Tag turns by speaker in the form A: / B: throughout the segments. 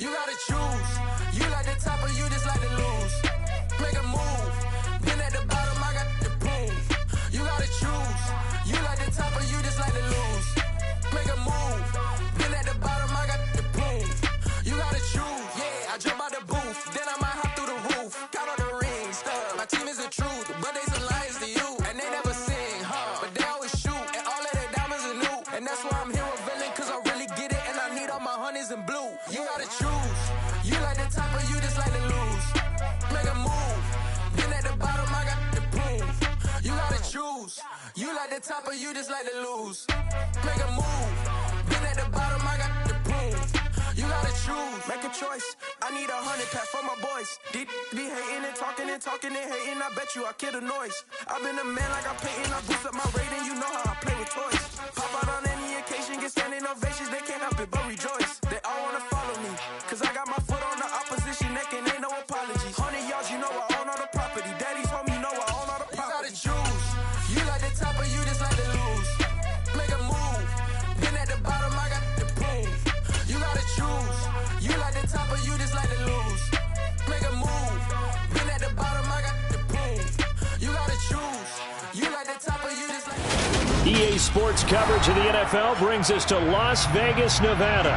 A: You gotta choose. You like the top or you just like to lose. Make a move. Been at the bottom, I got the proof. You gotta choose. You like the top or you just like to lose. Make a move. Been at the bottom, I got the proof. You gotta choose. Yeah, I jump out the booth. Then I might hop through the roof. Got all the rings, stuff. My team is the truth, but they some liars to you. And they never sing, but they always shoot. And all of their diamonds are new. And that's why I'm here with villain, cause I really get it. And I need all my honeys in blue. You gotta choose. You like the top or you just like to lose. Make a move. Been at the bottom, I got the proof. You gotta choose. You like the top or you just like to lose. Make a move. Been at the bottom, I got the proof. You gotta choose. Make a choice. I need 100 pack for my boys. Be hating and talking and hating. I bet you I kill the noise. I've been a man like I'm painting. I boost up my rating. You know how I play with toys. Pop out on any occasion, get standing ovations. They can't help it but rejoice. They all wanna follow me, cause I got my foot on the opposition neck and ain't no apologies. 100 yards, you know I own all the property. Daddy's home, you know I own all the property. You gotta choose. You like the top or you just like to lose. Make a move. Been at the bottom, I got the proof. You gotta choose. You like the top or you just like to lose. Make a move. Been at the bottom, I got the proof. You gotta choose. You like the top or you just like to lose.
B: EA Sports coverage of the NFL brings us to Las Vegas, Nevada.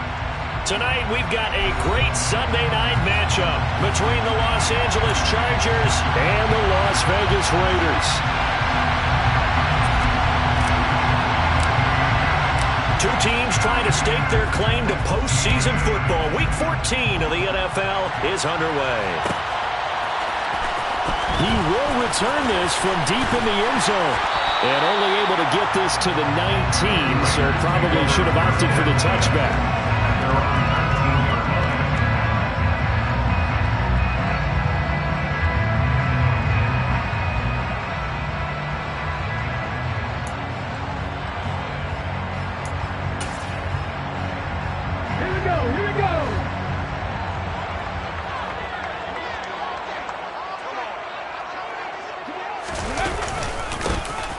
B: Tonight, we've got a great Sunday night matchup between the Los Angeles Chargers and the Las Vegas Raiders. Two teams trying to stake their claim to postseason football. Week 14 of the NFL is underway. He will return this from deep in the end zone. And only able to get this to the 19, so probably should have opted for the touchback.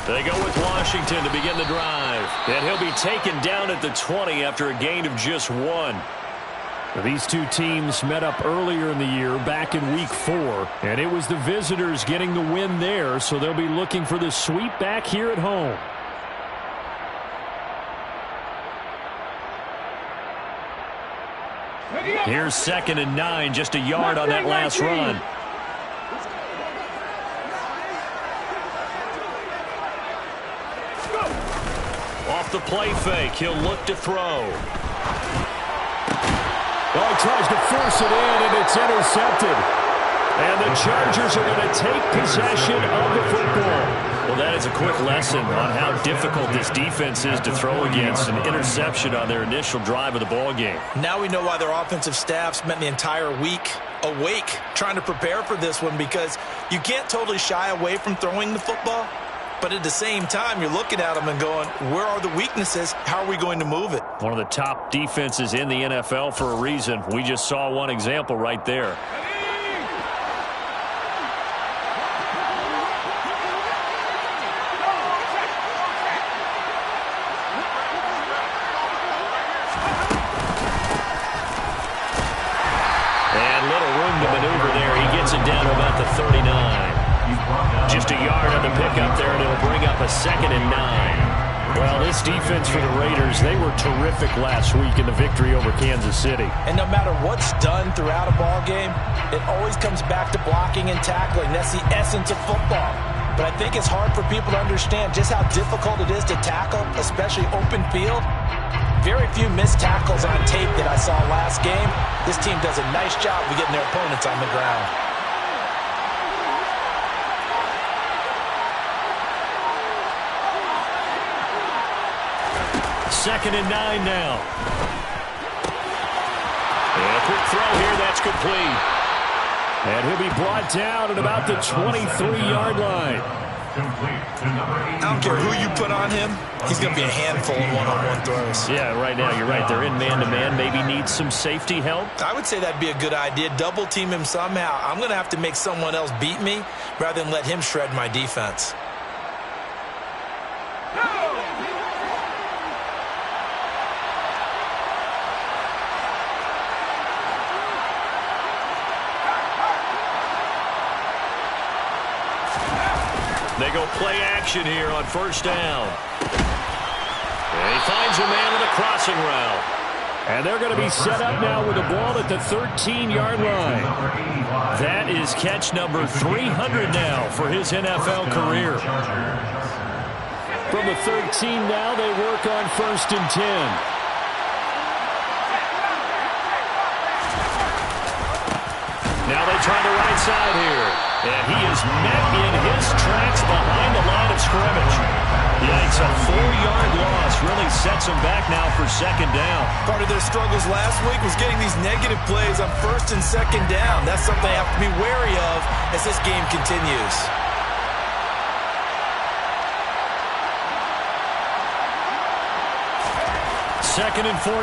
B: They go with Washington to begin the drive. And he'll be taken down at the 20 after a gain of just 1. These two teams met up earlier in the year, back in Week 4. And it was the visitors getting the win there, so they'll be looking for the sweep back here at home. Here's 2nd and 9, just a yard on that last run. Off the play fake, he'll look to throw.
C: Well, he tries to force it in, and it's intercepted.
B: And the Chargers are going to take possession of the football. Well, that is a quick lesson on how difficult this defense is to throw against. An interception on their initial drive of the ball game.
D: Now we know why their offensive staff spent the entire week awake trying to prepare for this one, because you can't totally shy away from throwing the football. But at the same time, you're looking at them and going, where are the weaknesses? How are we going to move it?
B: One of the top defenses in the NFL for a reason. We just saw one example right there. And little room to maneuver there. He gets it down to about the 39. Just a yard on the pickup there, and it'll bring up a 2nd and 9. Well, this defense for the Raiders, they were terrific last week in the victory over Kansas City.
D: And no matter what's done throughout a ball game, it always comes back to blocking and tackling. That's the essence of football. But I think it's hard for people to understand just how difficult it is to tackle, especially open field. Very few missed tackles on tape that I saw last game. This team does a nice job of getting their opponents on the ground.
B: 2nd and 9 now. And a quick throw here, that's complete.
C: And he'll be brought down at about the 23-yard line.
D: I don't care who you put on him, he's going to be a handful in one-on-one throws.
B: Yeah, right now you're right. They're in man-to-man, maybe need some safety help.
D: I would say that'd be a good idea. Double team him somehow. I'm going to have to make someone else beat me rather than let him shred my defense.
B: They go play action here on first down. And he finds a man on the crossing route.
C: And they're going to be set up now with the ball at the 13-yard line.
B: That is catch number 300 now for his NFL career.
C: From the 13 now, they work on first and 10.
B: Now they try the right side here. And he is met in his tracks behind the line of scrimmage. Yikes, a 4-yard loss really sets him back now for second down.
D: Part of their struggles last week was getting these negative plays on first and second down. That's something they have to be wary of as this game continues.
B: Second and 14.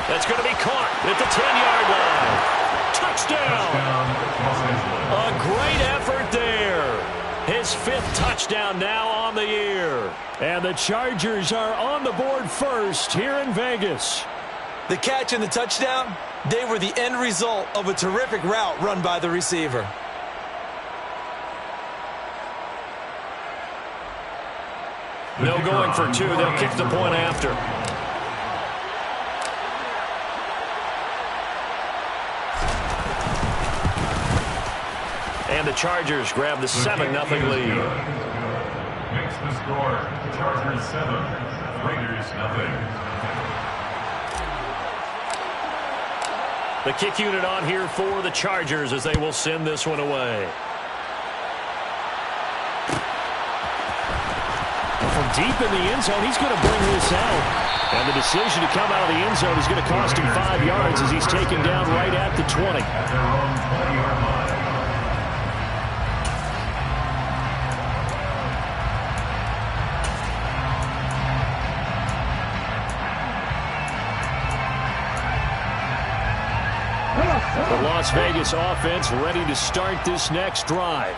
B: That's going to be caught at the 10-yard line. Touchdown! A great effort there. His 5th touchdown now on the year.
C: And the Chargers are on the board first here in Vegas.
D: The catch and the touchdown, they were the end result of a terrific route run by the receiver.
B: No going for 2. They'll kick the point after. And the Chargers grab the 7-0 lead.
E: Makes the score Chargers 7, Raiders 0.
B: The kick unit on here for the Chargers as they will send this one away.
C: From deep in the end zone, he's going to bring this out. And the decision to come out of the end zone is going to cost him 5 yards as he's taken down right at the 20.
E: At their own 20-yard line.
C: The Las Vegas offense ready to start this next drive.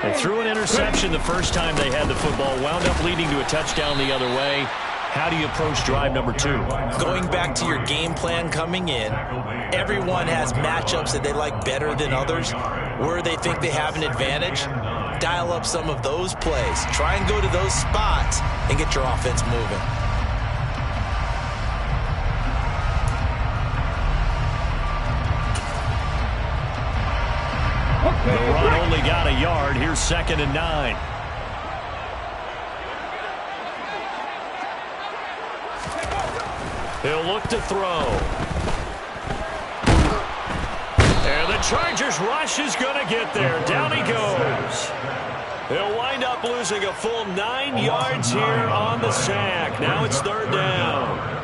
B: They threw an interception the first time they had the football, wound up leading to a touchdown the other way. How do you approach drive number 2?
D: Going back to your game plan coming in, everyone has matchups that they like better than others. Where they think they have an advantage, dial up some of those plays. Try and go to those spots and get your offense moving.
B: The run only got a yard. Here's 2nd and 9. He'll look to throw. And the Chargers rush is going to get there. Down he goes. He'll wind up losing a full 9 yards here on the sack. Now it's 3rd down.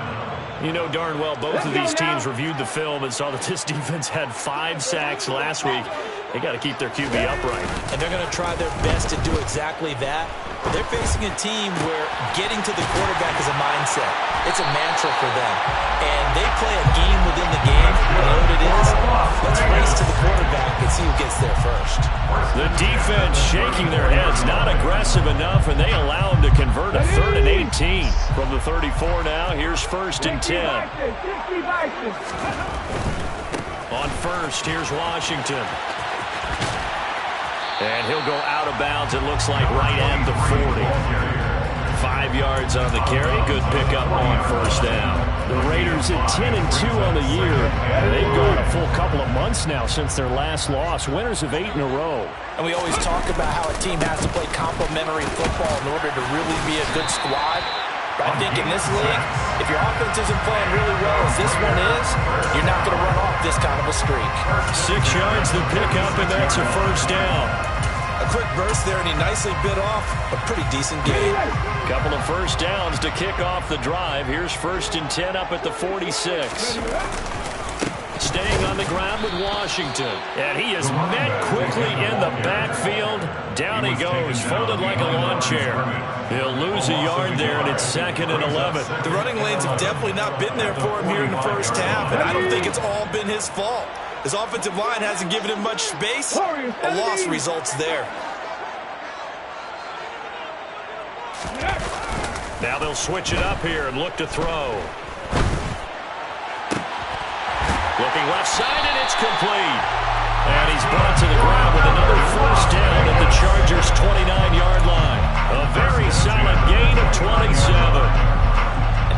B: You know darn well both of these teams reviewed the film and saw that this defense had 5 sacks last week. They got to keep their QB upright.
D: And they're going to try their best to do exactly that. They're facing a team where getting to the quarterback is a mindset. It's a mantra for them. And they play a game within the game. You know what it is? Let's race to the quarterback and see who gets there first.
B: The defense shaking their heads, not aggressive enough, and they allow them to convert a 3rd and 18. From the 34 now, here's 1st and 10. On first, here's Washington. And he'll go out of bounds, it looks like right at the 40. 5 yards on the carry. Good pickup on first down.
C: The Raiders at 10-2 on the year. They've gone a full couple of months now since their last loss. Winners of 8 in a row.
D: And we always talk about how a team has to play complementary football in order to really be a good squad. But I think in this league, if your offense isn't playing really well as this one is, you're not going to run off this kind of a streak.
B: 6 yards the pickup, and that's a first down.
D: A quick burst there, and he nicely bit off a pretty decent gain.
B: Couple of first downs to kick off the drive. Here's 1st and 10 up at the 46. Staying on the ground with Washington. And he is met quickly in the backfield. Down he goes, folded like a lawn chair. He'll lose a yard there, and it's 2nd and 11.
D: The running lanes have definitely not been there for him here in the first half, and I don't think it's all been his fault. His offensive line hasn't given him much space. A loss results there.
B: Now they'll switch it up here and look to throw. Looking left side, and it's complete. And he's brought to the ground with another first down at the Chargers' 29-yard line. A very solid gain of 27.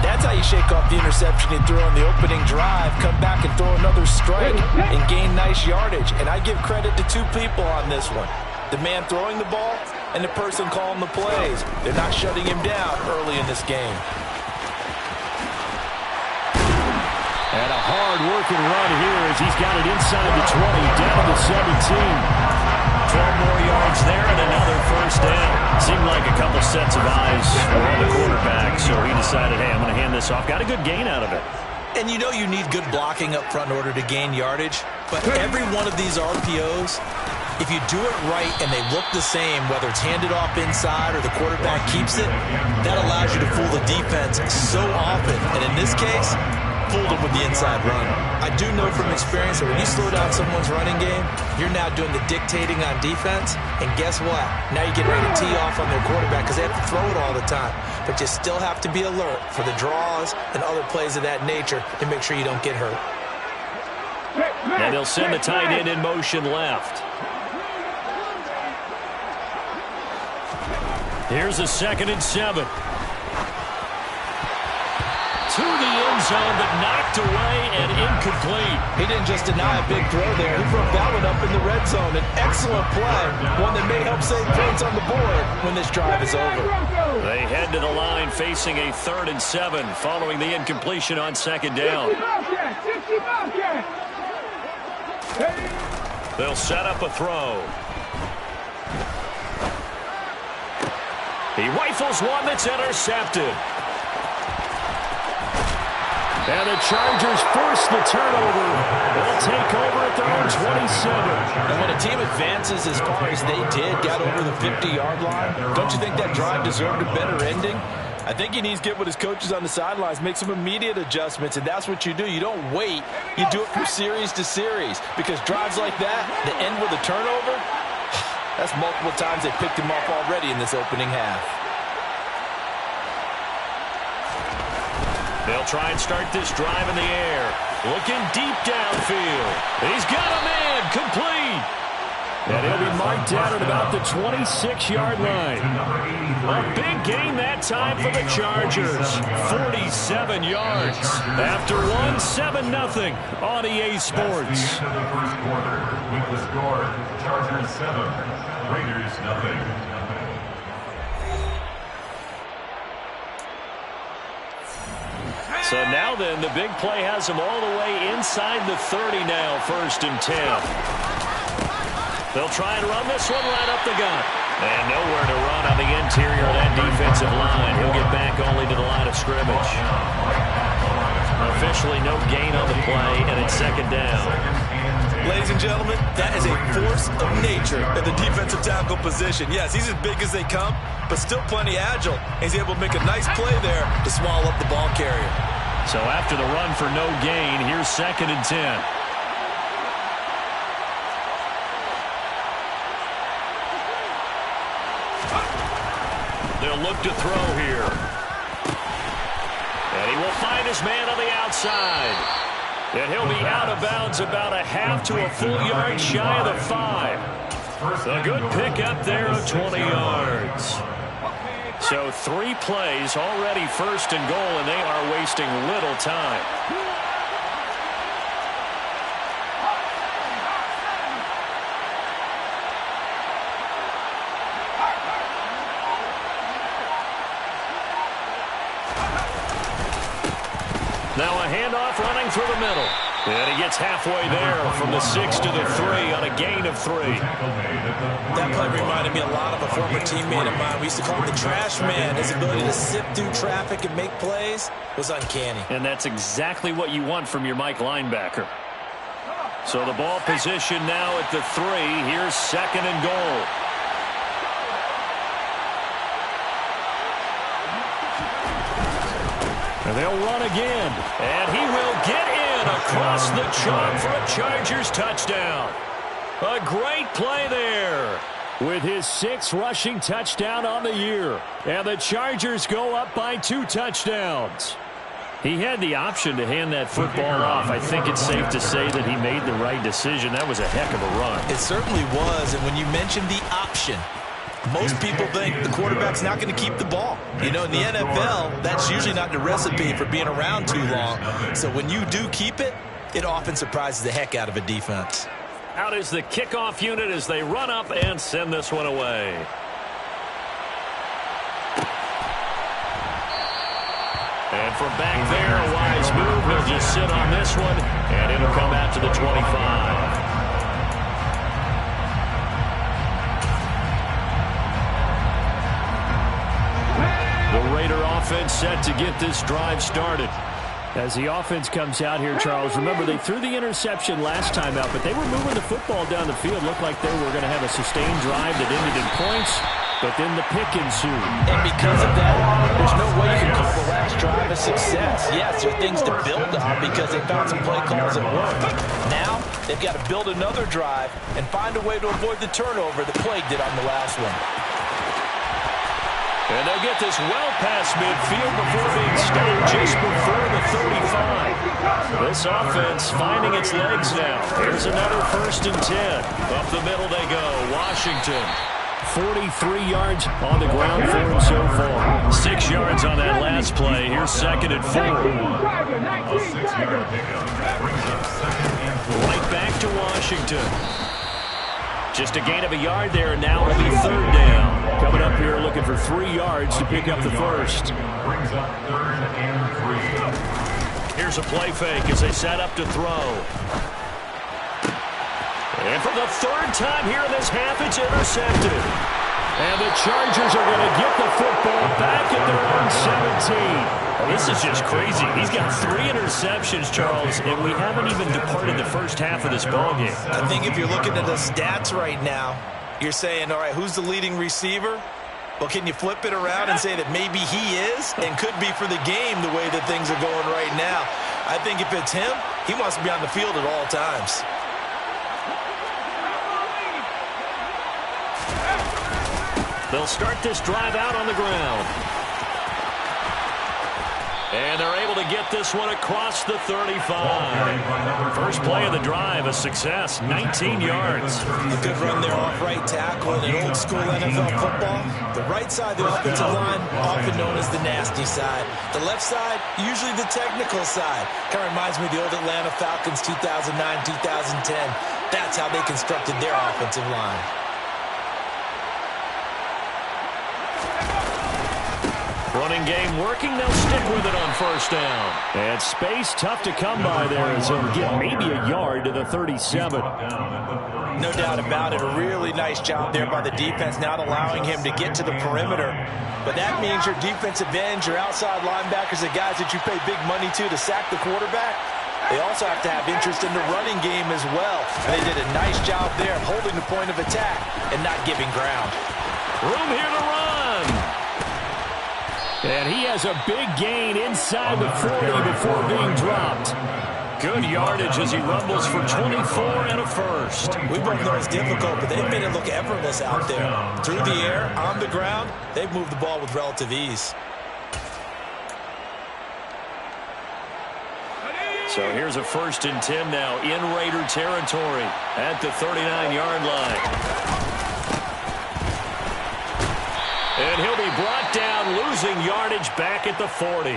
D: That's how you shake off the interception you threw on the opening drive, come back and throw another strike and gain nice yardage. And I give credit to two people on this one. The man throwing the ball and the person calling the plays. They're not shutting him down early in this game.
C: And a hard-working run here as he's got it inside the 20, down to the 17.
B: 12 more yards there and another first down. Seemed like a couple sets of eyes were on the quarterback, so he decided, hey, I'm going to hand this off. Got a good gain out of it.
D: And you know you need good blocking up front in order to gain yardage, but every one of these RPOs, if you do it right and they look the same, whether it's handed off inside or the quarterback keeps it, that allows you to fool the defense so often. And in this case, fooled them with the inside run. I do know from experience that when you slow down someone's running game, you're now doing the dictating on defense, and guess what? Now you get ready to tee off on their quarterback because they have to throw it all the time. But you still have to be alert for the draws and other plays of that nature to make sure you don't get hurt.
B: And they'll send the tight end in motion left. Here's a 2nd and 7. To the end zone, but knocked away and incomplete.
D: He didn't just deny a big throw there. He broke that one up in the red zone. An excellent play. One that may help save points on the board when this drive is over.
B: They head to the line facing a 3rd and 7 following the incompletion on 2nd down. They'll set up a throw. He rifles one that's intercepted.
C: And the Chargers force the turnover. They'll take over at their own 27.
D: And when a team advances as far as they did, got over the 50-yard line, don't you think that drive deserved a better ending? I think he needs to get with his coaches on the sidelines, make some immediate adjustments, and that's what you do. You don't wait. You do it from series to series, because drives like that end with a turnover, that's multiple times they picked him off already in this opening half.
B: They'll try and start this drive in the air. Looking deep downfield. He's got a man complete.
C: And he'll be marked down at about the 26-yard line.
B: A big gain that time for the Chargers. 47 yards. After one, 7-0 on EA Sports.
E: At the end of the first quarter, with the score, Chargers 7, Raiders 0.
B: So now then, the big play has him all the way inside the 30 now, 1st and 10. They'll try and run this one right up the gut. And nowhere to run on the interior of that defensive line. He'll get back only to the line of scrimmage. Officially no gain on the play, and it's 2nd down.
D: Ladies and gentlemen, that is a force of nature at the defensive tackle position. Yes, he's as big as they come, but still plenty agile. He's able to make a nice play there to swallow up the ball carrier.
B: So after the run for no gain, here's 2nd and 10. They'll look to throw here. And he will find his man on the outside. And he'll be out of bounds about a half to a full yard shy of the 5. A good pickup there of 20 yards. So 3 plays already 1st and goal, and they are wasting little time. Now a handoff running through the middle. And he gets halfway there from the 6 to the 3 on a gain of 3.
D: That play reminded me a lot of a former teammate of mine. We used to call him the trash man. His ability to sift through traffic and make plays was uncanny.
B: And that's exactly what you want from your Mike linebacker. So the ball position now at the 3. Here's 2nd and goal.
C: And they'll run again.
B: And he will get in across the chalk for a Chargers touchdown. A great play there.
C: With his 6th rushing touchdown on the year. And the Chargers go up by 2 touchdowns.
B: He had the option to hand that football off. I think it's safe to say that he made the right decision. That was a heck of a run.
D: It certainly was, and when you mentioned the option, most people think the quarterback's not going to keep the ball. You know, in the NFL, that's usually not the recipe for being around too long. So when you do keep it, it often surprises the heck out of a defense.
B: Out is the kickoff unit as they run up and send this one away. And from back there, a wise move. He'll just sit on this one, and it'll come out to the 25. The Raider offense set to get this drive started. As the offense comes out here, Charles, remember they threw the interception last time out, but they were moving the football down the field. Looked like they were going to have a sustained drive that ended in points, but then the pick ensued.
D: And because of that, there's no way you can call the last drive a success. Yes, there are things to build on because they found some play calls that worked. Now, they've got to build another drive and find a way to avoid the turnover that plagued it on the last one.
B: And they'll get this well past midfield before being stopped just before the 35. This offense finding its legs now. Here's another 1st and 10. Up the middle they go. Washington. 43 yards on the ground for him so far. 6 yards on that last play. Here's 2nd and 4.
E: A 6-yard pickup brings up 2nd and 4.
B: Right back to Washington. Just a gain of a yard there, and now it'll be 3rd down. Coming up here looking for 3 yards to pick up the first.
E: Brings up 3rd and 3.
B: Here's a play fake as they set up to throw. And for the 3rd time here in this half, it's intercepted. And the Chargers are going to get the football back at their own 17. Well, this is just crazy. He's got 3 interceptions, Charles, and we haven't even departed the first half of this ballgame.
D: I think if you're looking at the stats right now, you're saying, all right, who's the leading receiver? Well, can you flip it around and say that maybe he is and could be for the game the way that things are going right now? I think if it's him, he wants to be on the field at all times.
B: They'll start this drive out on the ground. And they're able to get this one across the 35. First play of the drive, a success, 19 yards.
D: A good run there off right tackle in an old-school NFL football. The right side of the offensive line, often known as the nasty side. The left side, usually the technical side. Kind of reminds me of the old Atlanta Falcons 2009, 2010. That's how they constructed their offensive line.
B: Running game working, they'll stick with it on 1st down. And space tough to come by there as he'll get maybe a yard to the 37.
D: No doubt about it. A really nice job there by the defense, not allowing him to get to the perimeter. But that means your defensive ends, your outside linebackers, the guys that you pay big money to sack the quarterback, they also have to have interest in the running game as well. And they did a nice job there of holding the point of attack and not giving ground.
B: Room here to run. And he has a big gain inside the 40 before being dropped. Good yardage as he rumbles for 24 and a first.
D: We both know it's difficult, but they've made it look effortless out there. Through the air, on the ground, they've moved the ball with relative ease.
B: So here's a 1st and 10 now in Raider territory at the 39-yard line. And he'll be brought down, losing yardage back at the 40.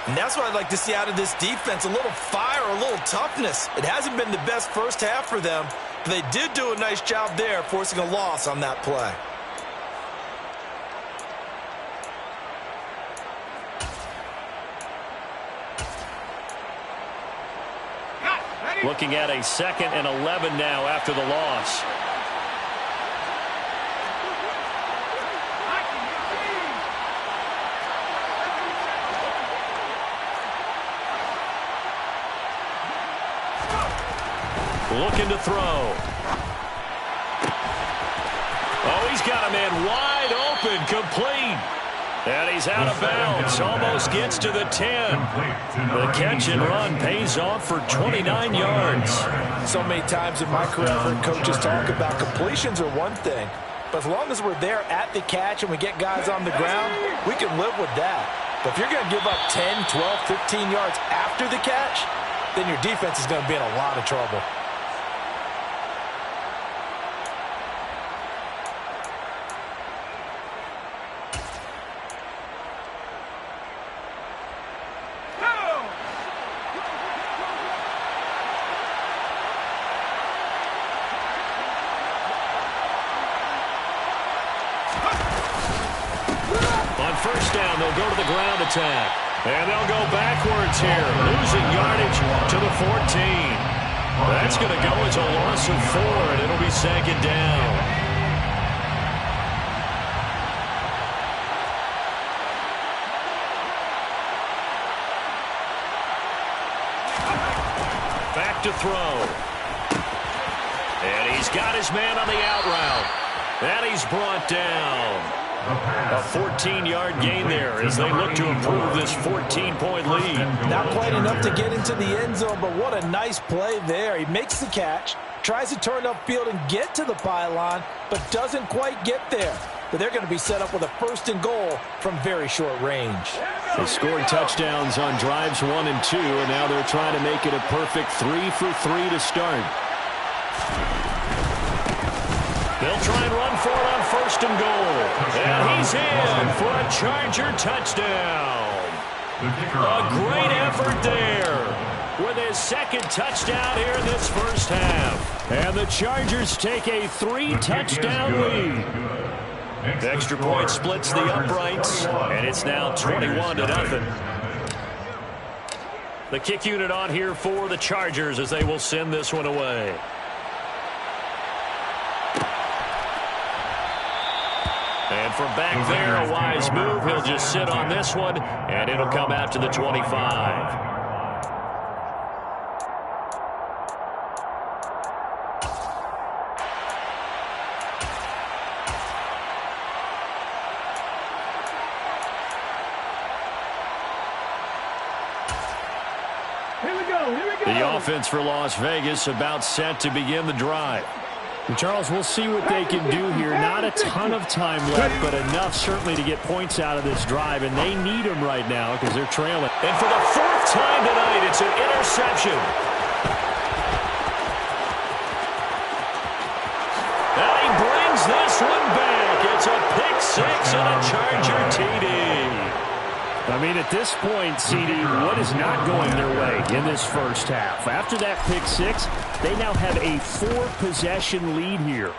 D: And that's what I'd like to see out of this defense, a little fire, a little toughness. It hasn't been the best first half for them, but they did do a nice job there, forcing a loss on that play.
B: Looking at a 2nd and 11 now after the loss. Looking to throw. Oh, he's got a man wide open, complete. And he's out of bounds, almost gets to the 10. The catch and run pays off for 29 yards.
D: So many times in my career, I've heard coaches talk about completions are one thing, but as long as we're there at the catch and we get guys on the ground, we can live with that. But if you're going to give up 10, 12, 15 yards after the catch, then your defense is going to be in a lot of trouble.
B: First down, they'll go to the ground attack. And they'll go backwards here, losing yardage to the 14. That's going to go as a loss of 4, and it'll be second down. Back to throw. And he's got his man on the out route. And he's brought down. A 14-yard gain there as they look to improve this 14-point lead.
D: Not quite enough to get into the end zone, but what a nice play there. He makes the catch, tries to turn upfield and get to the pylon, but doesn't quite get there. But they're going to be set up with a 1st and goal from very short range.
B: They scored touchdowns on drives 1 and 2, and now they're trying to make it a perfect 3 for 3 to start. They'll try and run for it on 1st and goal. And he's in for a Charger touchdown. A great effort there with his 2nd touchdown here in this first half. And the Chargers take a 3-touchdown lead. The extra point splits the uprights, and it's now 21-0. The kick unit on here for the Chargers as they will send this one away. And from back there, a wise move. He'll just sit on this one, and it'll come out to the 25.
C: Here we go.
B: The offense for Las Vegas about set to begin the drive.
C: And Charles, we'll see what they can do here. Not a ton of time left, but enough certainly to get points out of this drive, and they need them right now because they're trailing.
B: And for the 4th time tonight, it's an interception. And he brings this one back. It's a pick 6 and a Charger TD.
C: I mean, at this point, CD, what is not going their way in this first half? After that pick 6, they now have a 4-possession lead here.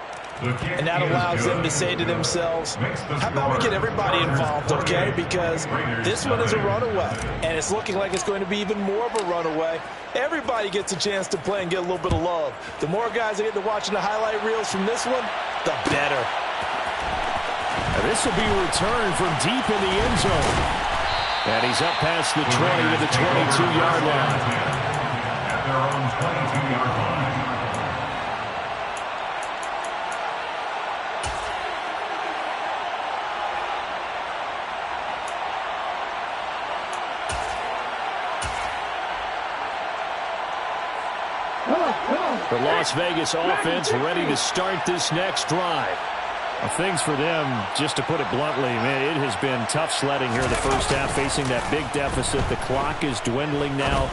D: And that allows them to say to themselves, how about we get everybody involved, okay? Because this one is a runaway, and it's looking like it's going to be even more of a runaway. Everybody gets a chance to play and get a little bit of love. The more guys that get to watching the highlight reels from this one, the better.
C: Now, this will be returned from deep in the end zone.
B: And he's up past the 20 to the 22-yard line.
E: At their own 22-yard line.
B: The Las Vegas offense ready to start this next drive.
C: Well, things for them, just to put it bluntly, man, it has been tough sledding here in the first half, facing that big deficit. The clock is dwindling now.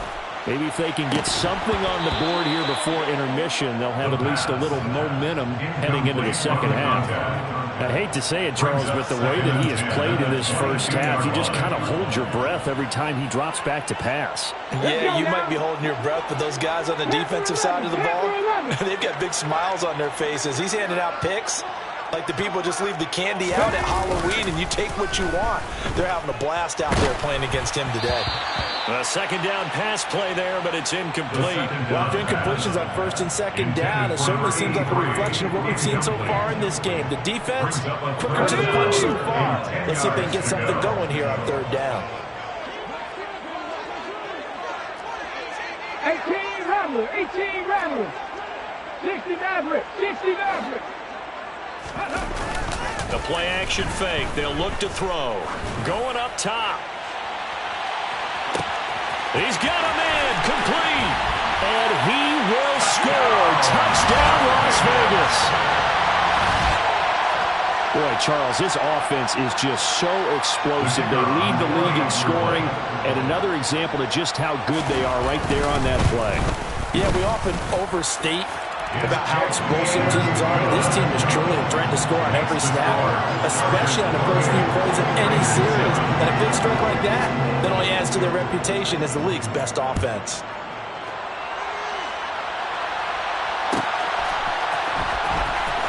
C: Maybe if they can get something on the board here before intermission, they'll have at least a little momentum heading into the second half. I hate to say it, Charles, but the way that he has played in this first half, you just kind of hold your breath every time he drops back to pass.
D: Yeah, you might be holding your breath, but those guys on the defensive side of the ball, they've got big smiles on their faces. He's handing out picks like the people just leave the candy out at Halloween and you take what you want. They're having a blast out there playing against him today.
B: A 2nd down pass play there, but it's incomplete.
D: Well, incompletions on 1st and 2nd down, it certainly seems like a reflection of what we've seen so far in this game. The defense, quicker to the punch so far. Let's see if they can get something going here on 3rd down.
F: 18 Rattler, 18 Rattler, 60 Maverick, 60 Maverick.
B: The play-action fake. They'll look to throw. Going up top. He's got a man. Complete. And he will score. Touchdown, Las Vegas.
C: Boy, Charles, his offense is just so explosive. They lead the league in scoring, and another example of just how good they are right there on that play.
D: Yeah, we often overstate about how explosive teams are. This team is truly a threat to score on every snap, especially on the first few plays of any series. And a big stroke like that only adds to their reputation as the league's best offense.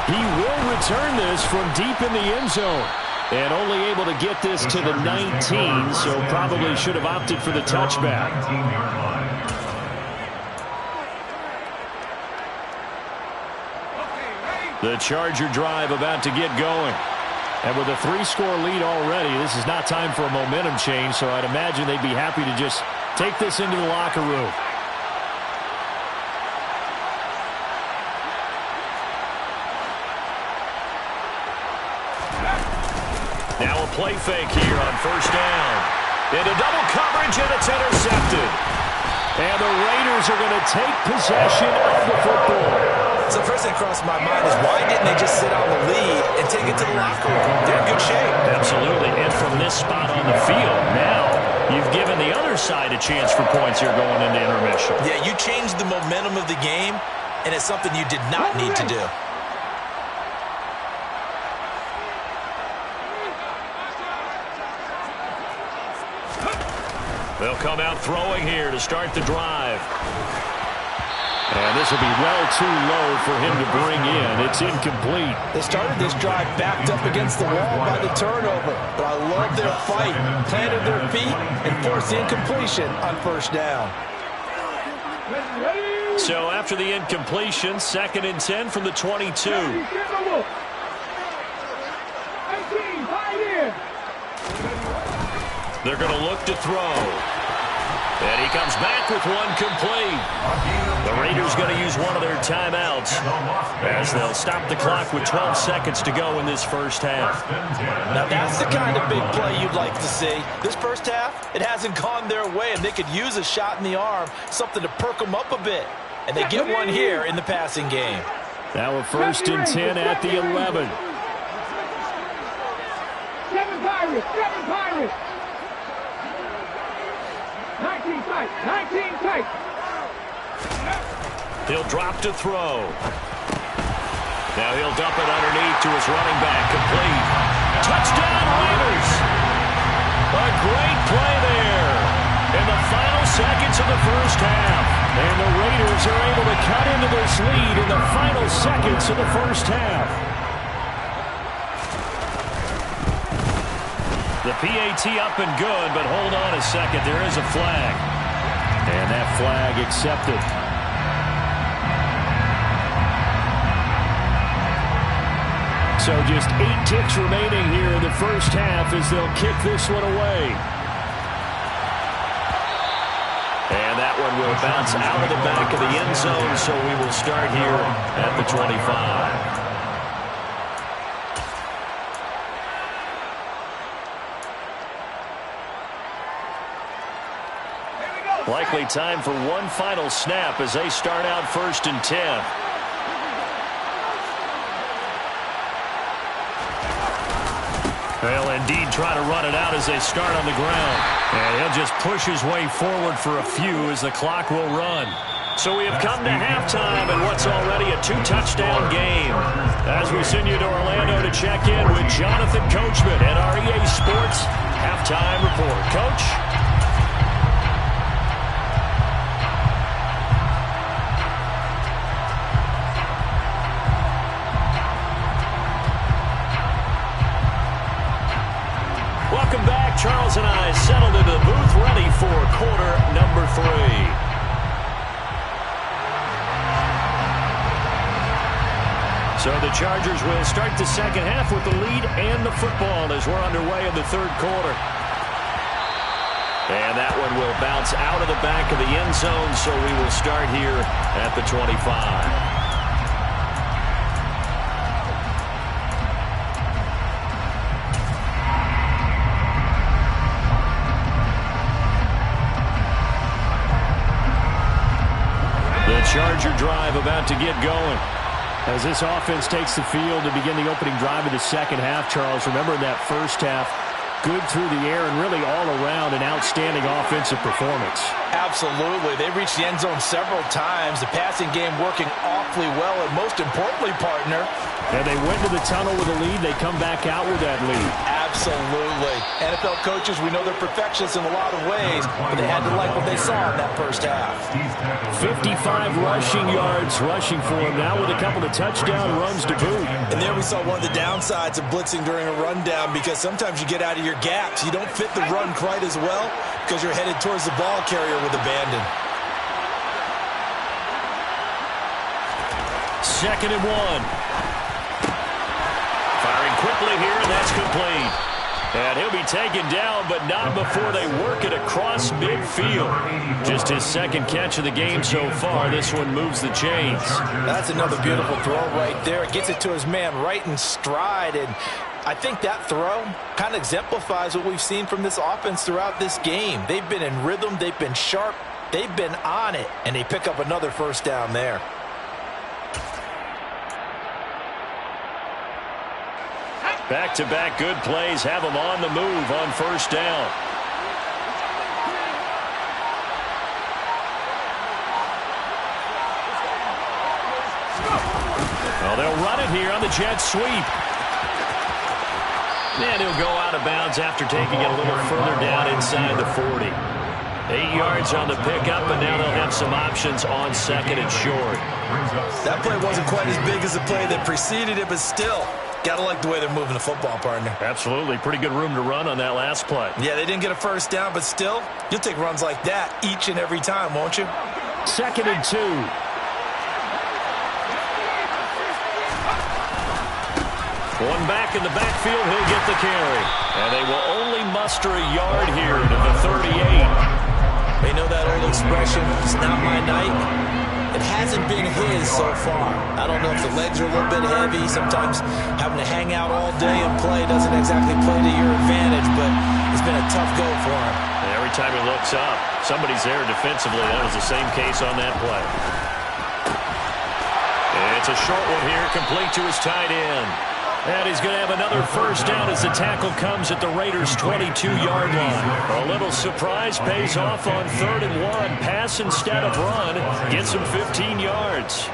C: He will return this from deep in the end zone. And only able to get this to the 19, so probably should have opted for the touchback. The Charger drive about to get going. And with a 3-score lead already, this is not time for a momentum change, so I'd imagine they'd be happy to just take this into the locker room. Now a play fake here on first down. Into double coverage, and it's intercepted. And the Raiders are going to take possession of the football.
D: So the first thing that crossed my mind is why didn't they just sit on the lead and take it to the locker room? They're in good shape.
B: Absolutely. And from this spot on the field, now you've given the other side a chance for points here going into intermission.
D: Yeah, you changed the momentum of the game, and it's something you did not need to do.
B: They'll come out throwing here to start the drive. And this will be well too low for him to bring in. It's incomplete.
D: They started this drive backed up against the wall by the turnover. But I love their fight. Planted their feet and forced the incompletion on first down.
B: So after the incompletion, 2nd and 10 from the 22. They're going to look to throw. And he comes back with one complete. The Raiders going to use one of their timeouts as they'll stop the clock with 12 seconds to go in this first half.
D: Now that's the kind of big play you'd like to see. This first half, it hasn't gone their way, and they could use a shot in the arm, something to perk them up a bit. And they get one here in the passing game.
C: Now a 1st and 10 at the 11.
F: 7 Pirates. 19 tight.
B: He'll drop to throw. Now he'll dump it underneath to his running back. Complete. Touchdown, Raiders! A great play there in the final seconds of the first half. And the Raiders are able to cut into this lead in the final seconds of the first half. The PAT up and good, but hold on a second. There is a flag.
C: And that flag accepted. So just 8 ticks remaining here in the first half as they'll kick this one away.
B: And that one will bounce out of the back of the end zone, so we will start here at the 25. Likely time for one final snap as they start out 1st and 10. They'll indeed try to run it out as they start on the ground. And he'll just push his way forward for a few as the clock will run. So we have come to halftime in what's already a 2-touchdown game. As we send you to Orlando to check in with Jonathan Coachman at our EA Sports Halftime Report. Coach? Welcome back. Charles and I settled into the booth ready for quarter number 3. So the Chargers will start the second half with the lead and the football as we're underway in the 3rd quarter. And that one will bounce out of the back of the end zone, so we will start here at the 25. Charger drive about to get going.
C: As this offense takes the field to begin the opening drive of the second half, Charles, remember in that first half, good through the air and really all around an outstanding offensive performance.
D: Absolutely. They reached the end zone several times. The passing game working awfully well, and most importantly, partner.
C: And they went to the tunnel with a lead. They come back out with that lead.
D: Absolutely. NFL coaches, we know they're perfectionists in a lot of ways, but they had to like what they saw in that first half.
C: 55 rushing yards rushing for him now with a couple of touchdown runs to boot.
D: And there we saw one of the downsides of blitzing during a rundown, because sometimes you get out of your gaps. You don't fit the run quite as well because you're headed towards the ball carrier with abandon.
B: 2nd and 1. Firing quickly here, and that's complete. And he'll be taken down, but not before they work it across midfield. Just his second catch of the game so far. This one moves the chains.
D: That's another beautiful throw right there. Gets it to his man right in stride, and I think that throw kind of exemplifies what we've seen from this offense throughout this game. They've been in rhythm. They've been sharp. They've been on it, and they pick up another first down there.
B: Back-to-back good plays have them on the move on first down. Well, they'll run it here on the jet sweep. And he'll go out of bounds after taking it a little further down inside the 40. 8 yards on the pickup, and now they'll have some options on 2nd and short.
D: That play wasn't quite as big as the play that preceded it, but still, gotta like the way they're moving the football, partner.
B: Absolutely. Pretty good room to run on that last play.
D: Yeah, they didn't get a first down, but still, you'll take runs like that each and every time, won't you?
C: 2nd and 2.
B: One back in the backfield, he'll get the carry. And they will only muster a yard here to the 38.
D: They know that old expression, it's not my night. It hasn't been his so far. I don't know if the legs are a little bit heavy. Sometimes having to hang out all day and play doesn't exactly play to your advantage, but it's been a tough go for him.
B: And every time he looks up, somebody's there defensively. That was the same case on that play. And it's a short one here, complete to his tight end. And he's going to have another first down as the tackle comes at the Raiders' 22-yard line. A little surprise pays off on 3rd and 1. Pass instead of run. Gets him 15 yards.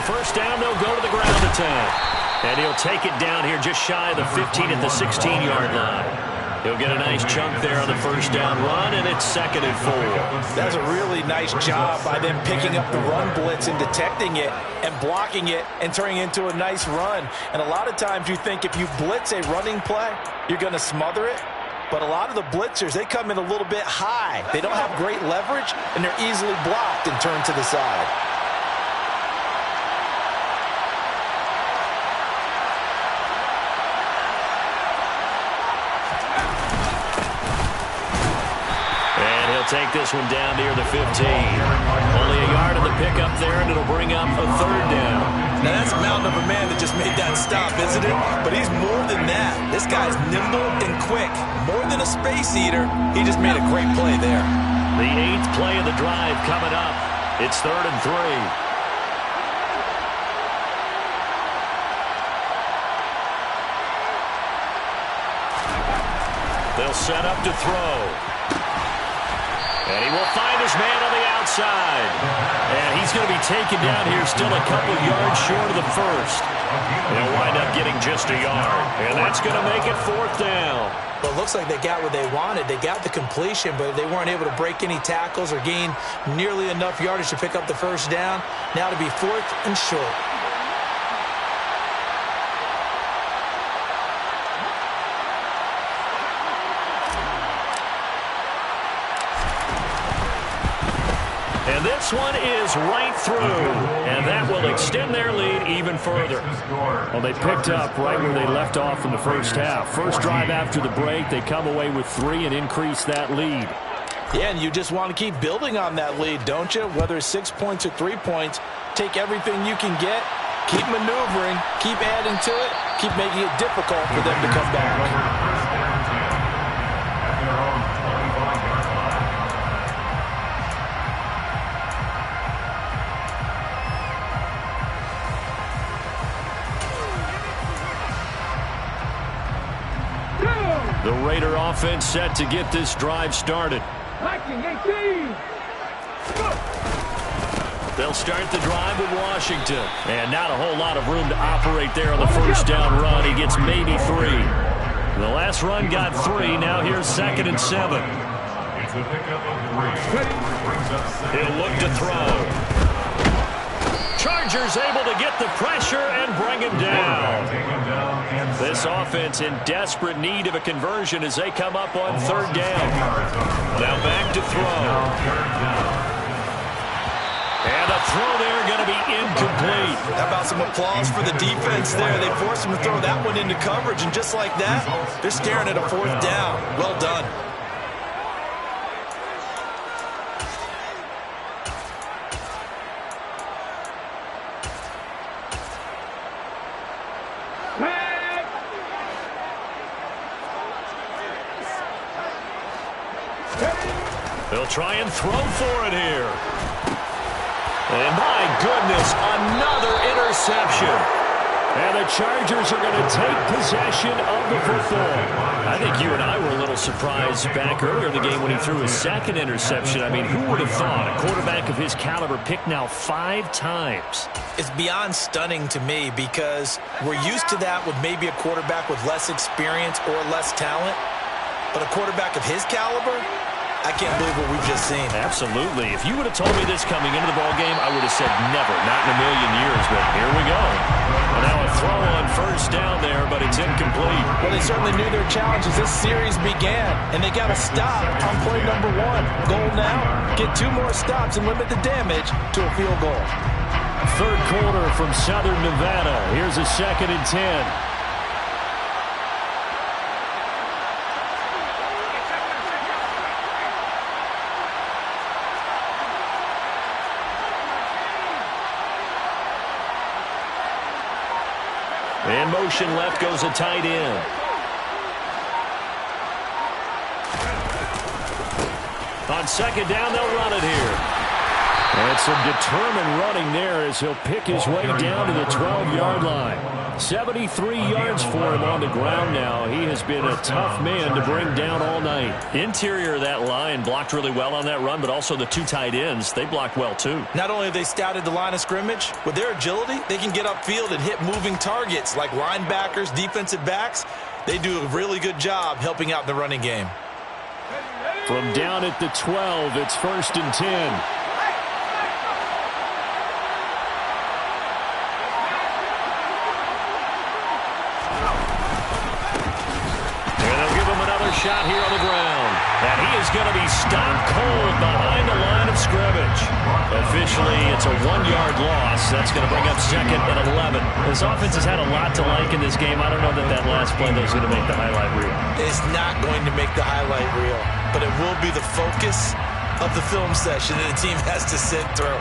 B: First down, they'll go to the ground attack. And he'll take it down here just shy of the 15 at the 16-yard line. He'll get a nice chunk there on the first down run, and it's 2nd and 4.
D: That's a really nice job by them picking up the run blitz and detecting it and blocking it and turning it into a nice run. And a lot of times you think if you blitz a running play, you're going to smother it. But a lot of the blitzers, they come in a little bit high. They don't have great leverage, and they're easily blocked and turned to the side.
B: Take this one down near the 15. Only a yard of the pickup there, and it'll bring up a 3rd down.
D: Now that's a mountain of a man that just made that stop, isn't it? But he's more than that. This guy's nimble and quick. More than a space eater, he just made a great play there.
B: The 8th play of the drive coming up. It's 3rd and 3. They'll set up to throw. And he will find his man on the outside. And he's going to be taken down here still a couple yards short of the first. They'll wind up getting just a yard. And that's going to make it 4th down.
D: Well, it looks like they got what they wanted. They got the completion, but they weren't able to break any tackles or gain nearly enough yardage to pick up the first down. Now to be 4th and short. And this one is right through. And that will extend their lead even
B: even further.
C: Well, they picked up right where they left off in the first half. First drive after the break, they come away with 3 and increase that lead.
D: Yeah, and you just want to keep building on that lead, don't you? Whether it's 6 points or 3 points, take everything you can get, keep maneuvering, keep adding to it, keep making it difficult for them to come back.
B: The Raider offense set to get this drive started. They'll start the drive with Washington. And not a whole lot of room to operate there on the first down run. He gets maybe 3. The last run got 3. Now here's 2nd and 7.
E: It's a pickup of 3.
B: He'll look to throw. Chargers able to get the pressure and bring him down. This offense in desperate need of a conversion as they come up on 3rd down. Now back to throw. And a throw there going to be incomplete.
D: How about some applause for the defense there? They forced him to throw that one into coverage, and just like that, they're staring at a 4th down. Well done.
B: They'll try and throw for it here. And my goodness, another interception. And the Chargers are going to take possession of the football. I think you and I were a little surprised back earlier in the game when he threw his 2nd interception. I mean, who would have thought a quarterback of his caliber picked now 5 times?
D: It's beyond stunning to me because we're used to that with maybe a quarterback with less experience or less talent. But a quarterback of his caliber, I can't believe what we've just seen.
B: Absolutely. If you would have told me this coming into the ballgame, I would have said never, not in a million years. But here we go. And now a throw on 1st down there, but it's incomplete.
D: Well, they certainly knew their challenge as this series began, and they got to stop on play number 1. Goal now, get 2 more stops and limit the damage to a field goal.
B: 3rd quarter from Southern Nevada. Here's a 2nd and 10. And motion left goes a tight end. On 2nd down, they'll run it here. And some determined running there as he'll pick his way down to the 12-yard line. 73 yards for him on the ground now. He has been a tough man to bring down all night. Interior of that line blocked really well on that run, but also the 2 tight ends, they blocked well too.
D: Not only have they scouted the line of scrimmage, with their agility, they can get upfield and hit moving targets like linebackers, defensive backs. They do a really good job helping out in the running game.
B: From down at the 12, it's 1st and 10. Shot here on the ground. And he is going to be stopped cold behind the line of scrimmage. Officially, it's a 1-yard loss. That's going to bring up 2nd and 11. This offense has had a lot to like in this game. I don't know that last play is going to make the highlight reel.
D: It's not going to make the highlight reel, but it will be the focus of the film session that the team has to sit through.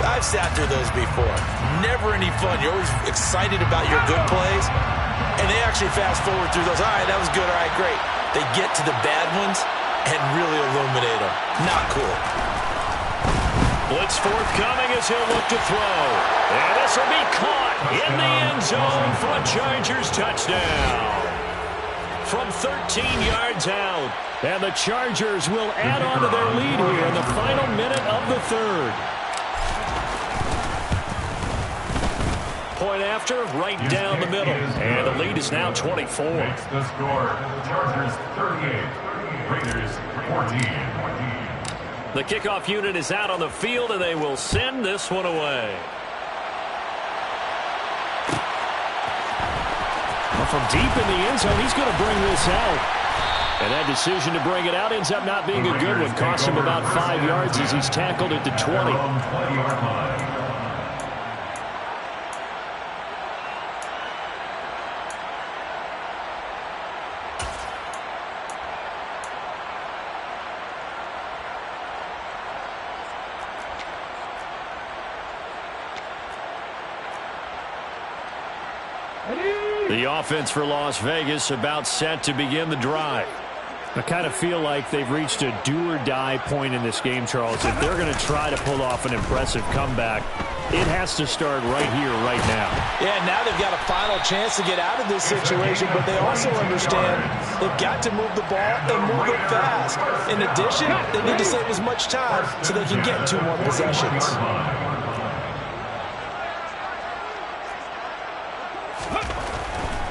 D: I've sat through those before. Never any fun. You're always excited about your good plays, and they actually fast forward through those. All right, that was good. All right, great. They get to the bad ones and really illuminate them. Not cool.
B: Blitz forthcoming as he'll look to throw. And this will be caught in the end zone for a Chargers touchdown. From 13 yards out. And the Chargers will add on to their lead here in the final minute of the 3rd. Point after, right down the middle. And the lead is now 24.
E: Makes the score. Chargers 38, Raiders 14.
B: The kickoff unit is out on the field, and they will send this one away. Well, from deep in the end zone, he's going to bring this out. And that decision to bring it out ends up not being a good one. Cost him about 5 yards as he's tackled at the 20. The offense for Las Vegas about set to begin the drive.
C: I kind of feel like they've reached a do-or-die point in this game, Charles. If they're going to try to pull off an impressive comeback, it has to start right here, right now.
D: Yeah, now they've got a final chance to get out of this situation, but they also understand they've got to move the ball and move it fast. In addition, they need to save as much time so they can get 2 more possessions.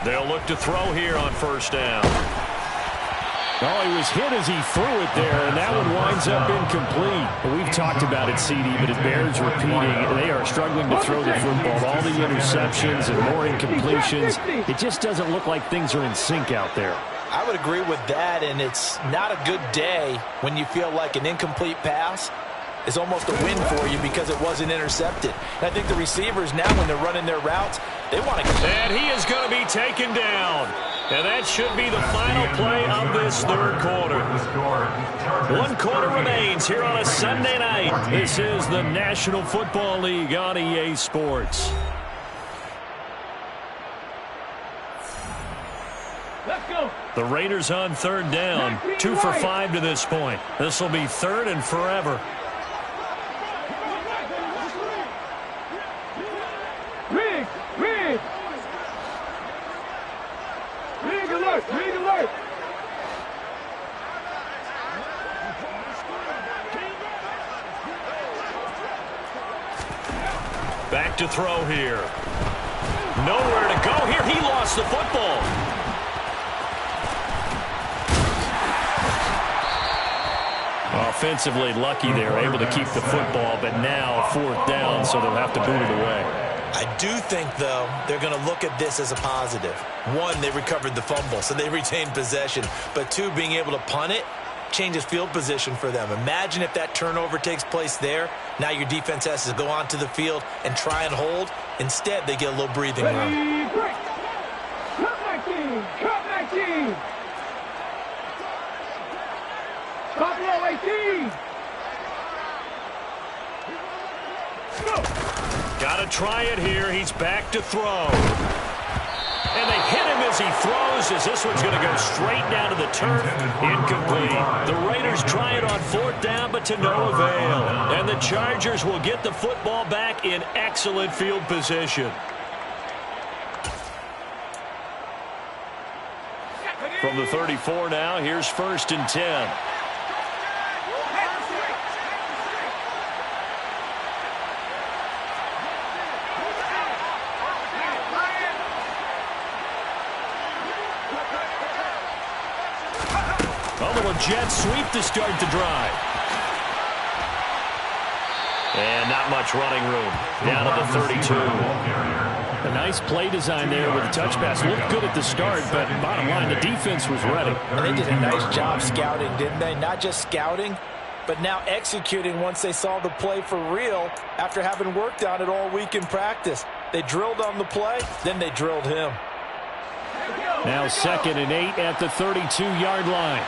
B: They'll look to throw here on first down.
C: Oh, he was hit as he threw it there, and that one winds up incomplete. We've talked about it, CD, but it bears repeating. They are struggling to throw the football. All the interceptions and more incompletions. It just doesn't look like things are in sync out there.
D: I would agree with that, and it's not a good day when you feel like an incomplete pass is almost a win for you because it wasn't intercepted. And I think the receivers now, when they're running their routes, they want to get...
B: And he is going to be taken down. And that should be the final play of this third quarter. 1 quarter remains here on a Sunday night. This is the National Football League on EA Sports.
F: Let's go.
B: The Raiders on third down. 2 for 5 to this point. This will be third and forever.
F: Rig alert.
B: Back to throw here. Nowhere to go here. He lost the football. Offensively lucky there, able to keep the football, but now 4th down, so they'll have to boot it away.
D: I do think, though, they're going to look at this as a positive. 1, they recovered the fumble, so they retained possession. But 2, being able to punt it changes field position for them. Imagine if that turnover takes place there. Now your defense has to go onto the field and try and hold. Instead, they get a little breathing room.
F: Cut back team. Cut back team. Top row 18. Go.
B: Got to try it here. He's back to throw. And they hit him as he throws, as this one's going to go straight down to the turf. Incomplete. The Raiders try it on 4th down, but to no avail. And the Chargers will get the football back in excellent field position. From the 34 now, here's 1st and 10. Jets sweep to start the drive. And not much running room. Down to the 32.
C: A nice play design there with a touch pass. Looked good at the start, but bottom line, the defense was ready.
D: And they did a nice job scouting, didn't they? Not just scouting, but now executing once they saw the play for real after having worked on it all week in practice. They drilled on the play, then they drilled him.
C: Now 2nd and 8 at the 32-yard line.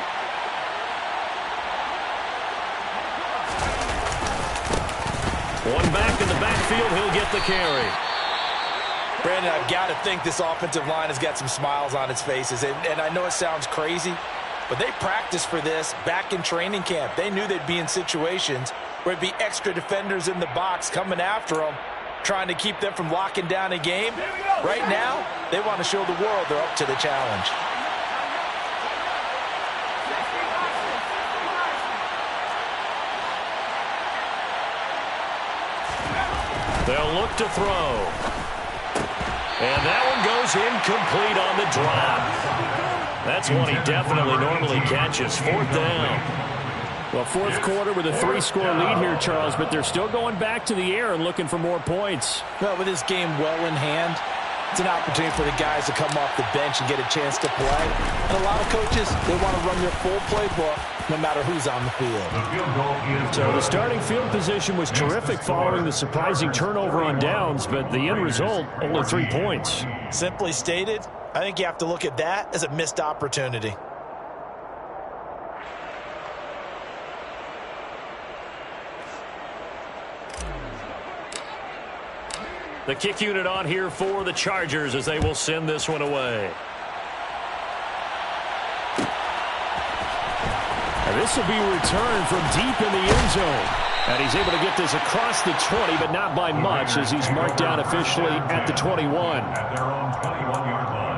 B: One back in the backfield, he'll get the carry.
D: Brandon, I've got to think this offensive line has got some smiles on its faces. And I know it sounds crazy, but they practiced for this back in training camp. They knew they'd be in situations where it'd be extra defenders in the box coming after them, trying to keep them from locking down a game. Right now, they want to show the world they're up to the challenge.
B: They'll look to throw. And that one goes incomplete on the drop. That's one he definitely normally catches. 4th down.
C: Well, 4th quarter with a 3-score lead here, Charles, but they're still going back to the air and looking for more points.
D: Well, with this game well in hand, it's an opportunity for the guys to come off the bench and get a chance to play. And a lot of coaches, they want to run their full playbook no matter who's on the field.
C: So the starting field position was terrific following the surprising turnover on downs, but the end result, only 3 points.
D: Simply stated, I think you have to look at that as a missed opportunity.
B: The kick unit on here for the Chargers as they will send this one away.
C: And this will be returned from deep in the end zone. And he's able to get this across the 20, but not by much as he's marked down officially at the 21.
E: At their own 21-yard line.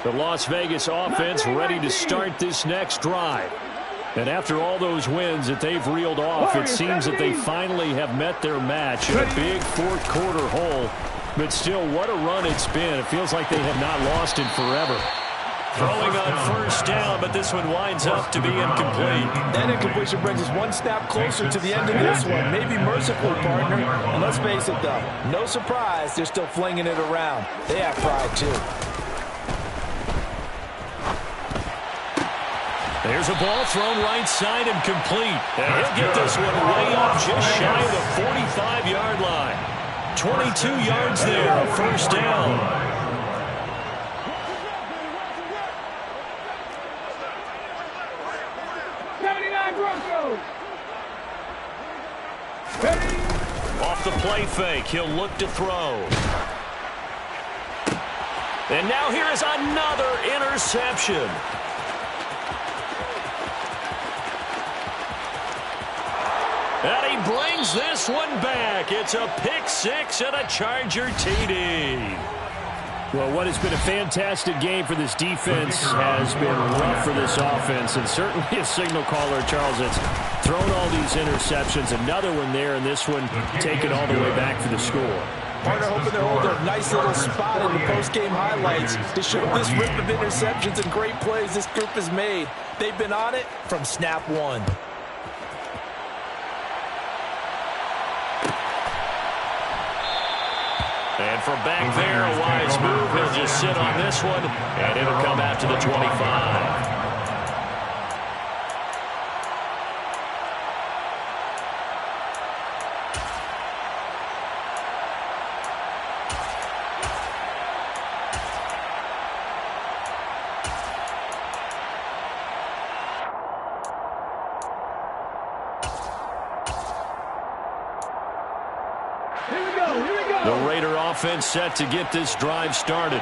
B: The Las Vegas offense ready to start this next drive. And after all those wins that they've reeled off, it seems that they finally have met their match in a big fourth quarter hole. But still, what a run it's been. It feels like they have not lost in forever. Throwing on first down, but this one winds up to be incomplete.
D: That incompletion brings us one snap closer to the end of this one. Maybe mercifully, partner. And let's face it, though, no surprise, they're still flinging it around. They have pride, too.
B: There's a ball thrown right side and complete. And he'll get this one way off just shy of the 45-yard line. 22 yards there, first down. Off the play fake, he'll look to throw. And now here is another interception. And he brings this one back. It's a pick six and a Charger TD.
C: Well, what has been a fantastic game for this defense has been rough for this offense, and certainly a signal caller, Charles, that's thrown all these interceptions. Another one there, and this one taken all the way back for the score.
D: Partner hoping to hold a nice little spot in the post-game highlights to show this rip of interceptions and great plays this group has made. They've been on it from snap one.
B: And from back there, a wise move. He'll just sit on this one, and it'll come out to the 25. The Raider offense set to get this drive started.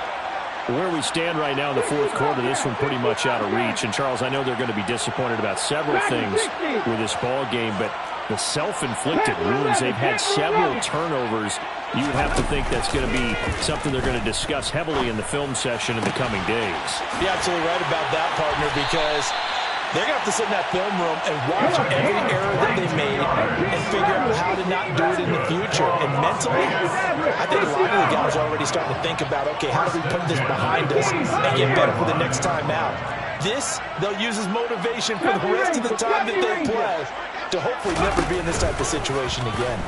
B: Where we stand right now in the fourth quarter, this one pretty much out of reach. And, Charles, I know they're going to be disappointed about several things with this ball game, but the self-inflicted wounds, they've had several turnovers. You would have to think that's going to be something they're going to discuss heavily in the film session in the coming days.
D: You're absolutely right about that, partner, because they're going to have to sit in that film room and watch every error that they made and figure out how to not do it in the future. And mentally, I think a lot of the guys are already starting to think about, okay, how do we put this behind us and get better for the next time out? This, they'll use as motivation for the rest of the time that they play to hopefully never be in this type of situation again.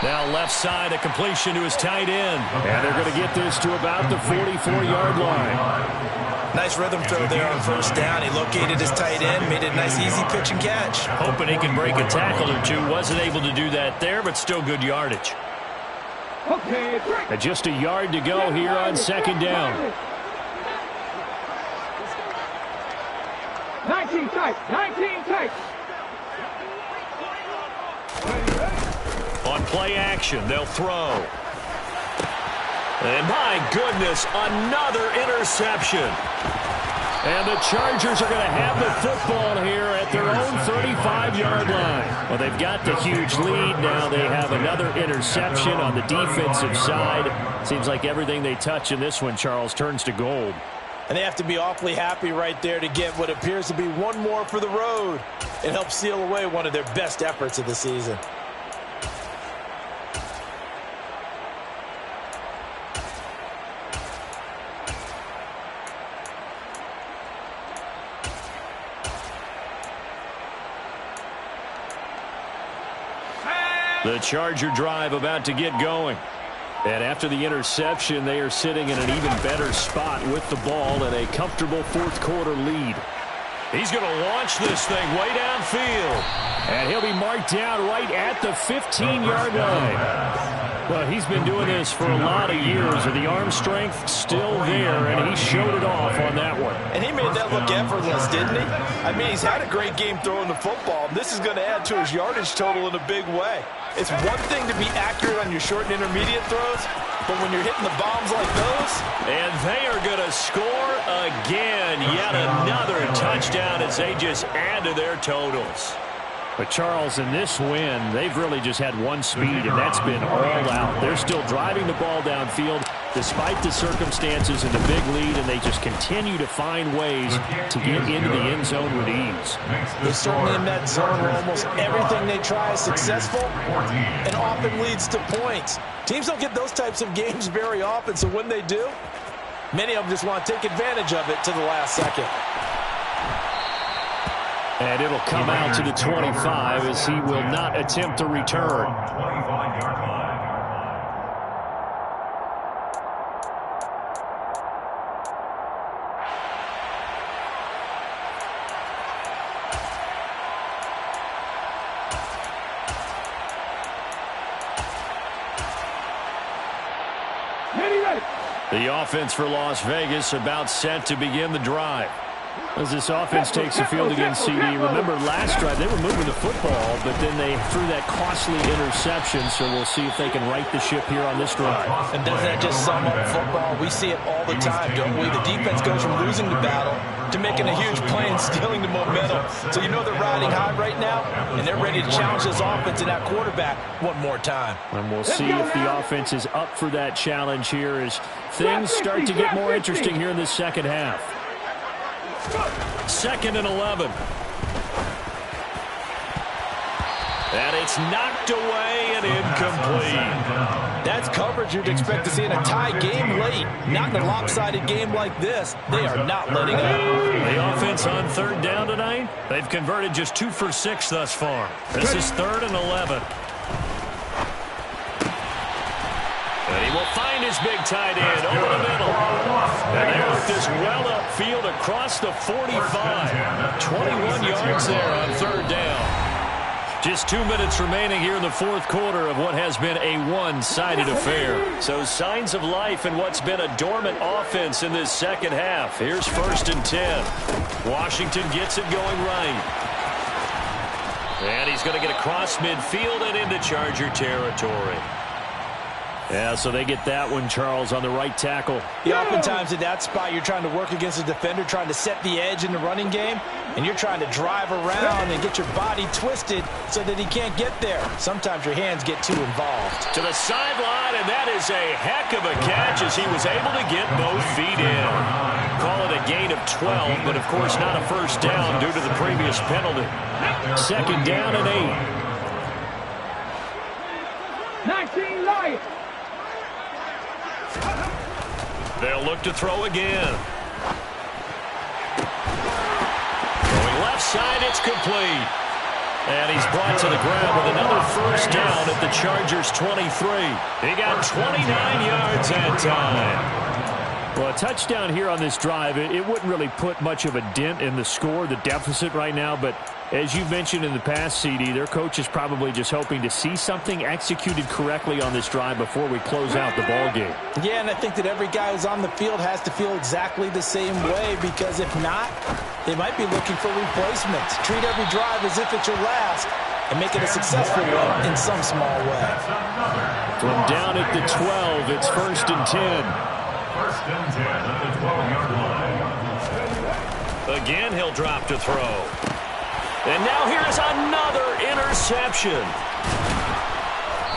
B: Now left side, a completion to his tight end. And they're going to get this to about the 44-yard line.
D: Nice rhythm throw there on first down. He located his tight end, made it a nice easy pitch and catch.
B: Hoping he can break a tackle or two. Wasn't able to do that there, but still good yardage.
C: And just a yard to go here on second down.
F: 19 tight, 19 tight.
B: On play action, they'll throw. And my goodness, another interception. And the Chargers are going to have the football here at their own 35-yard line. Well, they've got the huge lead. Now they have another interception on the defensive side. Seems like everything they touch in this one, Charles, turns to gold.
D: And they have to be awfully happy right there to get what appears to be one more for the road. It helps seal away one of their best efforts of the season.
B: The Charger drive about to get going. And after the interception, they are sitting in an even better spot with the ball and a comfortable fourth quarter lead. He's going to launch this thing way downfield. And he'll be marked down right at the 15-yard line. Well, he's been doing this for a lot of years, and the arm strength still there, and he showed it off on that one.
D: And he made that look effortless, didn't he? I mean, he's had a great game throwing the football. This is going to add to his yardage total in a big way. It's one thing to be accurate on your short and intermediate throws, but when you're hitting the bombs like those.
B: And they are going to score again. Yet another touchdown as they just add to their totals.
C: But, Charles, in this win, they've really just had one speed, and that's been all out. They're still driving the ball downfield despite the circumstances and the big lead, and they just continue to find ways to get into the end zone with ease.
D: They're certainly in that zone where almost everything they try is successful and often leads to points. Teams don't get those types of games very often, so when they do, many of them just want to take advantage of it to the last second.
B: And it'll come out to the 25 as he will not attempt to return.
E: 25-yard line.
F: Ready.
B: The offense for Las Vegas about set to begin the drive.
C: As this offense takes the field against CD, remember last drive they were moving the football, but then they threw that costly interception, so we'll see if they can right the ship here on this drive.
D: And doesn't that just sum up football? We see it all the time, don't we? The defense goes from losing the battle to making a huge play and stealing the momentum. So you know they're riding high right now, and they're ready to challenge this offense and that quarterback one more time.
C: And we'll see if the offense is up for that challenge here as things start to get more interesting here in this second half.
B: 2nd and 11. And it's knocked away and incomplete.
D: That's coverage you'd expect to see in a tie game late. Not in a lopsided game like this. They are not letting up.
B: The offense on 3rd down tonight, they've converted just 2 for 6 thus far. This is 3rd and 11. And he will find his big tight end over the middle. And they work this well upfield across the 45. 21 yards there on 3rd down. Just 2 minutes remaining here in the fourth quarter of what has been a one-sided affair. So signs of life in what's been a dormant offense in this second half. Here's 1st and 10. Washington gets it going right. And he's going to get across midfield and into Charger territory.
C: Yeah, so they get that one, Charles, on the right tackle.
D: Yeah, oftentimes in that spot, you're trying to work against a defender, trying to set the edge in the running game, and you're trying to drive around and get your body twisted so that he can't get there. Sometimes your hands get too involved.
B: To the sideline, and that is a heck of a catch as he was able to get both feet in. Call it a gain of 12, but of course not a first down due to the previous penalty. 2nd down and 8.
F: 19 Lions.
B: They'll look to throw again. Going left side, it's complete. And he's brought to the ground with another first down at the Chargers' 23. He got 29 yards that time.
C: Well, a touchdown here on this drive, it wouldn't really put much of a dent in the score, the deficit right now, but as you've mentioned in the past, CD, their coach is probably just hoping to see something executed correctly on this drive before we close out the ball game.
D: Yeah, and I think that every guy who's on the field has to feel exactly the same way, because if not, they might be looking for replacements. Treat every drive as if it's your last and make it a successful one in some small way.
B: From down at the 12, it's 1st and 10.
E: 1st and 10 at the 12-yard line.
B: Again, he'll drop to throw. And now here's another interception.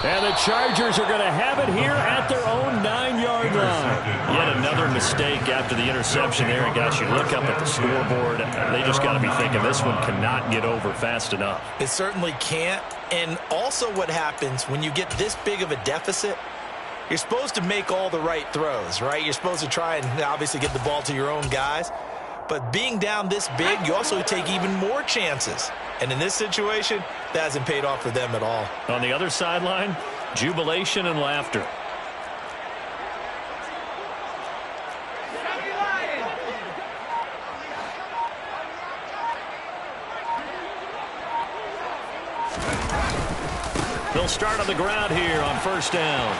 B: And the Chargers are going to have it here at their own 9-yard line. Yet another mistake after the interception there. And guys, you look up at the scoreboard, they just got to be thinking this one cannot get over fast enough.
D: It certainly can't. And also what happens when you get this big of a deficit, you're supposed to make all the right throws, right? You're supposed to try and obviously get the ball to your own guys. But being down this big, you also take even more chances. And in this situation, that hasn't paid off for them at all.
B: On the other sideline, jubilation and laughter. They'll start on the ground here on first down.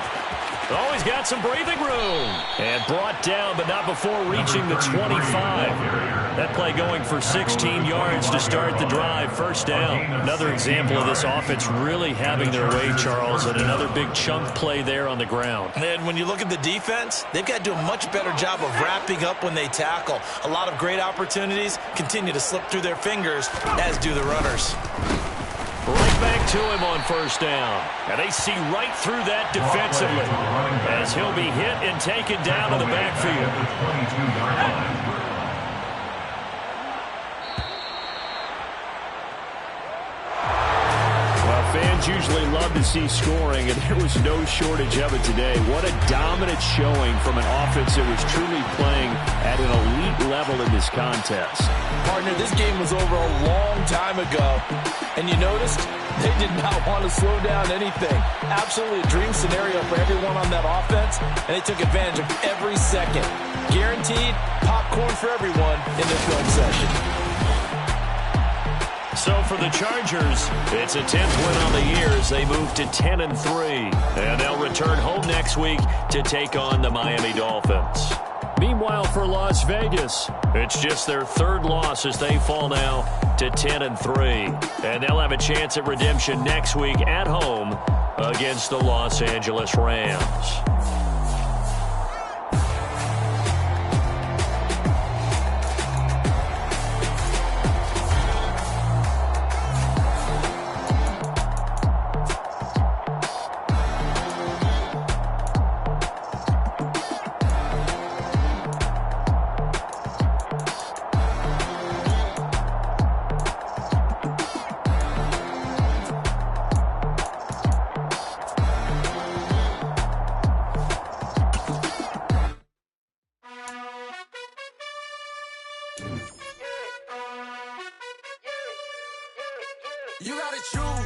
B: Oh, he's got some breathing room. And brought down, but not before reaching the 25. That play going for 16 yards to start the drive. First down. Another example of this offense really having their way, Charles, and another big chunk play there on the ground.
D: And when you look at the defense, they've got to do a much better job of wrapping up when they tackle. A lot of great opportunities continue to slip through their fingers, as do the runners.
B: Right back to him on first down. And they see right through that defensively as he'll be hit and taken down in the backfield.
C: Well, fans usually love to see scoring, and there was no shortage of it today. What a dominant showing from an offense that was truly playing at an elite level in this contest.
D: Partner, this game was over a long time ago, and you noticed they did not want to slow down anything. Absolutely a dream scenario for everyone on that offense, and they took advantage of every second. Guaranteed popcorn for everyone in their film session.
B: So for the Chargers, it's a 10th win on the year as they move to 10-3. And they'll return home next week to take on the Miami Dolphins. Meanwhile, for Las Vegas, it's just their third loss as they fall now to 10-3. And they'll have a chance at redemption next week at home against the Los Angeles Rams.
A: You gotta choose.